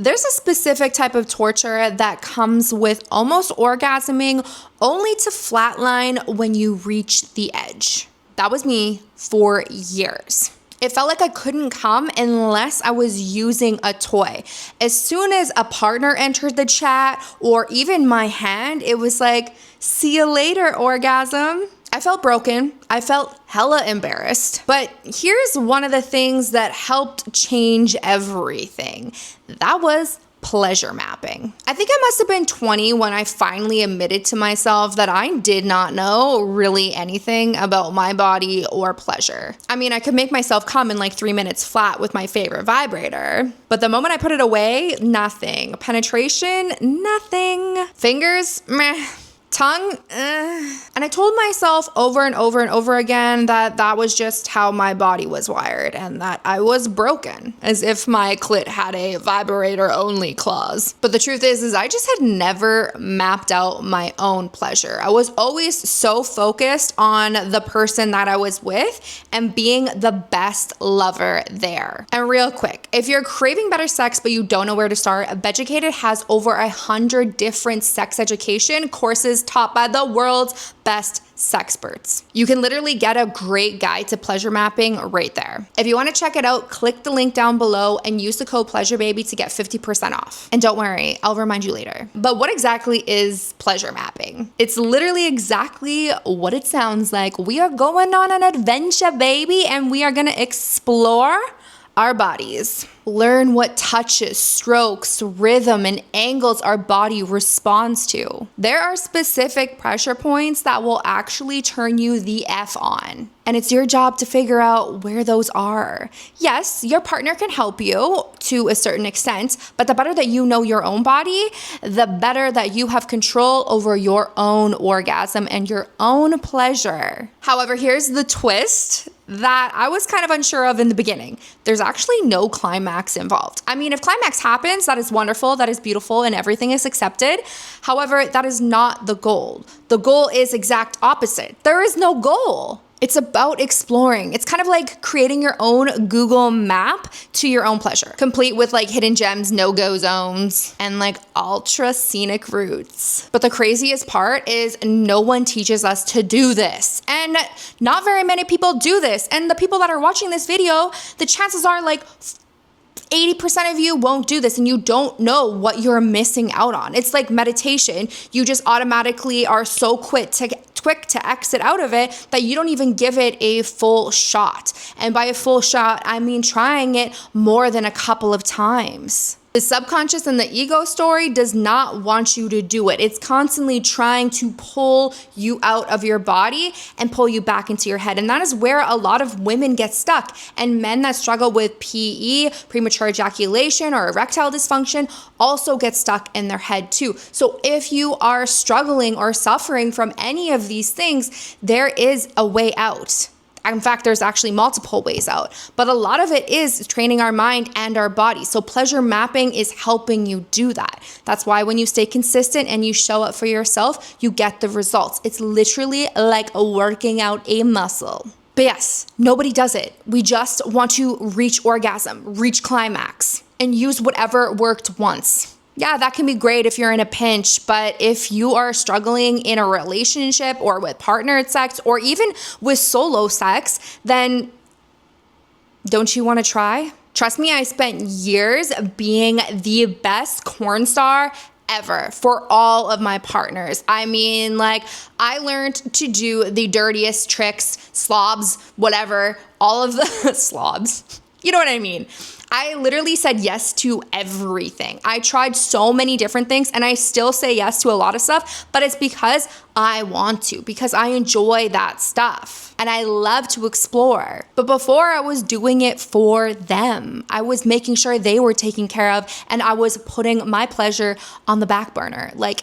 There's a specific type of torture that comes with almost orgasming only to flatline when you reach the edge. That was me for years. It felt like I couldn't come unless I was using a toy. As soon as a partner entered the chat or even my hand, it was like, see you later, orgasm. I felt broken. I felt hella embarrassed. But here's one of the things that helped change everything. That was pleasure mapping. I think I must have been 20 when I finally admitted to myself that I did not know really anything about my body or pleasure. I mean, I could make myself come in like 3 minutes flat with my favorite vibrator, but the moment I put it away, nothing. Penetration, nothing. Fingers, meh. Tongue, And I told myself over and over and over again that that was just how my body was wired and that I was broken, as if my clit had a vibrator only clause. But the truth is I just had never mapped out my own pleasure. I was always so focused on the person that I was with and being the best lover there. And real quick, if you're craving better sex but you don't know where to start, Beducated has over 100 different sex education courses taught by the world's best sexperts. You can literally get a great guide to pleasure mapping right there. If you want to check it out, click the link down below and use the code PleasureBaby to get 50% off. And don't worry, I'll remind you later. But what exactly is pleasure mapping? It's literally exactly what it sounds like. We are going on an adventure, baby, and we are going to explore our bodies. Learn what touches, strokes, rhythm, and angles our body responds to. There are specific pressure points that will actually turn you the F on. And it's your job to figure out where those are. Yes, your partner can help you to a certain extent, but the better that you know your own body, the better that you have control over your own orgasm and your own pleasure. However, here's the twist that I was kind of unsure of in the beginning. There's actually no climax involved. I mean, if climax happens, that is wonderful, that is beautiful, and everything is accepted. However, that is not the goal. The goal is exact opposite. There is no goal. It's about exploring. It's kind of like creating your own Google map to your own pleasure, complete with like hidden gems, no-go zones, and like ultra scenic routes. But the craziest part is no one teaches us to do this. And not very many people do this. And the people that are watching this video, the chances are like 80% of you won't do this and you don't know what you're missing out on. It's like meditation. You just automatically are so quick to exit out of it that you don't even give it a full shot. And by a full shot, I mean trying it more than a couple of times. The subconscious and the ego story does not want you to do it. It's constantly trying to pull you out of your body and pull you back into your head. And that is where a lot of women get stuck. And men that struggle with PE, premature ejaculation, or erectile dysfunction also get stuck in their head too. So if you are struggling or suffering from any of these things, there is a way out. In fact, there's actually multiple ways out, but a lot of it is training our mind and our body. So pleasure mapping is helping you do that. That's why when you stay consistent and you show up for yourself, you get the results. It's literally like working out a muscle. But yes, nobody does it. We just want to reach orgasm, reach climax, and use whatever worked once. Yeah, that can be great if you're in a pinch, but if you are struggling in a relationship or with partnered sex or even with solo sex, then don't you want to try? Trust me, I spent years being the best corn star ever for all of my partners. I mean, like, I learned to do the dirtiest tricks, slobs, whatever, all of the slobs. You know what I mean? I literally said yes to everything. I tried so many different things and I still say yes to a lot of stuff, but it's because I want to, because I enjoy that stuff and I love to explore. But before I was doing it for them, I was making sure they were taken care of and I was putting my pleasure on the back burner. Like,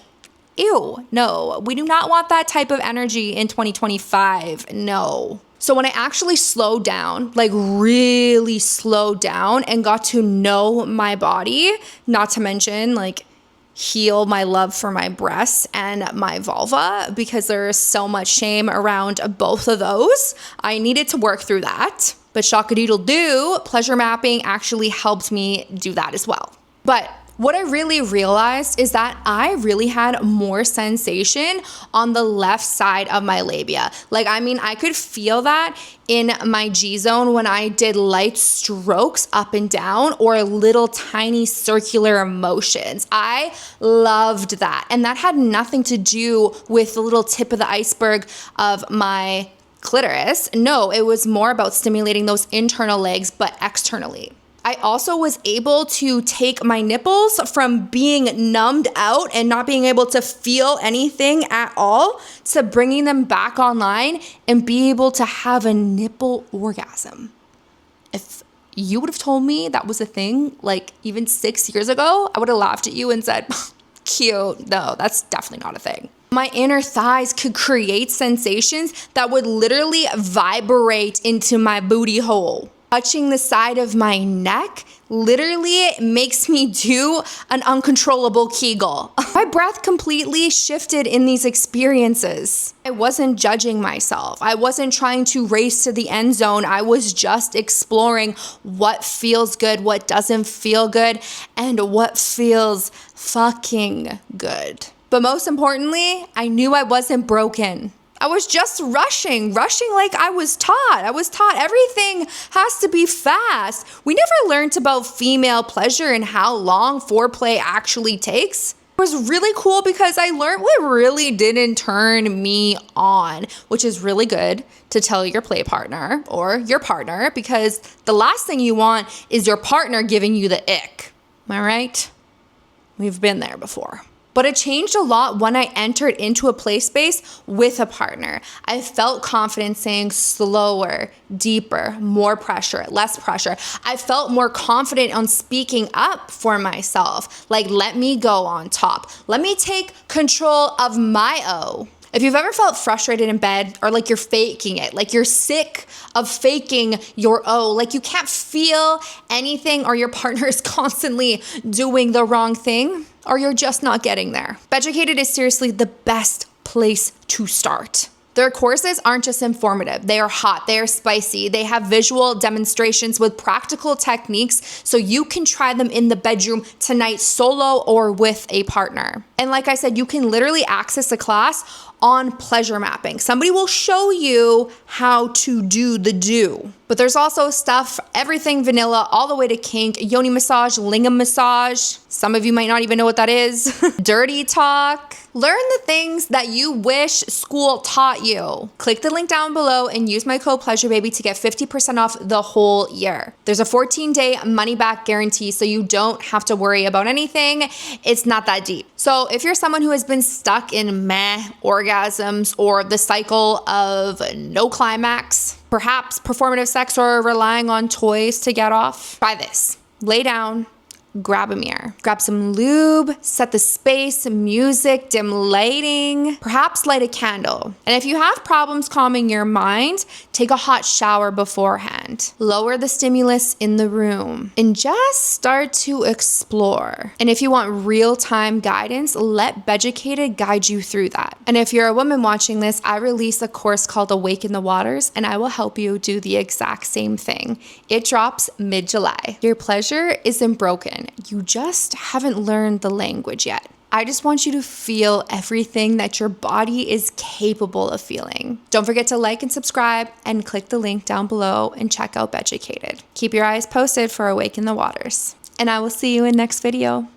ew, no, we do not want that type of energy in 2025, no. So when I actually slowed down, like really slowed down and got to know my body, not to mention like heal my love for my breasts and my vulva, because there is so much shame around both of those, I needed to work through that. But shakadoodle-doo, pleasure mapping actually helped me do that as well. But What I really realized is that I really had more sensation on the left side of my labia. Like, I mean, I could feel that in my G zone when I did light strokes up and down or little tiny circular motions. I loved that. And that had nothing to do with the little tip of the iceberg of my clitoris. No, it was more about stimulating those internal legs, but externally. I also was able to take my nipples from being numbed out and not being able to feel anything at all to bringing them back online and be able to have a nipple orgasm. If you would have told me that was a thing, like even 6 years ago, I would have laughed at you and said, cute. No, that's definitely not a thing. My inner thighs could create sensations that would literally vibrate into my booty hole. Touching the side of my neck literally makes me do an uncontrollable Kegel. My breath completely shifted in these experiences. I wasn't judging myself. I wasn't trying to race to the end zone. I was just exploring what feels good, what doesn't feel good, and what feels fucking good. But most importantly, I knew I wasn't broken. I was just rushing like I was taught. I was taught everything has to be fast. We never learned about female pleasure and how long foreplay actually takes. It was really cool because I learned what really didn't turn me on, which is really good to tell your play partner or your partner, because the last thing you want is your partner giving you the ick. Am I right? We've been there before. But it changed a lot when I entered into a play space with a partner. I felt confident saying slower, deeper, more pressure, less pressure. I felt more confident on speaking up for myself. Like, let me go on top. Let me take control of my O. If you've ever felt frustrated in bed or like you're faking it, like you're sick of faking your O, like you can't feel anything or your partner is constantly doing the wrong thing, or you're just not getting there, Beducated is seriously the best place to start. Their courses aren't just informative. They are hot, they are spicy, they have visual demonstrations with practical techniques so you can try them in the bedroom tonight solo or with a partner. And like I said, you can literally access a class on pleasure mapping. Somebody will show you how to do the do. But there's also stuff, everything vanilla, all the way to kink, yoni massage, lingam massage. Some of you might not even know what that is. Dirty talk. Learn the things that you wish school taught you. Click the link down below and use my code PleasureBaby to get 50% off the whole year. There's a 14-day money-back guarantee, so you don't have to worry about anything. It's not that deep. So if you're someone who has been stuck in meh orgasms or the cycle of no climax, perhaps performative sex or relying on toys to get off, try this. Lay down. Grab a mirror, grab some lube, set the space, music, dim lighting, perhaps light a candle. And if you have problems calming your mind, take a hot shower beforehand. Lower the stimulus in the room and just start to explore. And if you want real-time guidance, let Beducated guide you through that. And if you're a woman watching this, I release a course called Awaken the Waters, and I will help you do the exact same thing. It drops mid-July. Your pleasure isn't broken. You just haven't learned the language yet. I just want you to feel everything that your body is capable of feeling. Don't forget to like and subscribe and click the link down below and check out Beducated. Keep your eyes posted for Awaken the Waters. And I will see you in next video.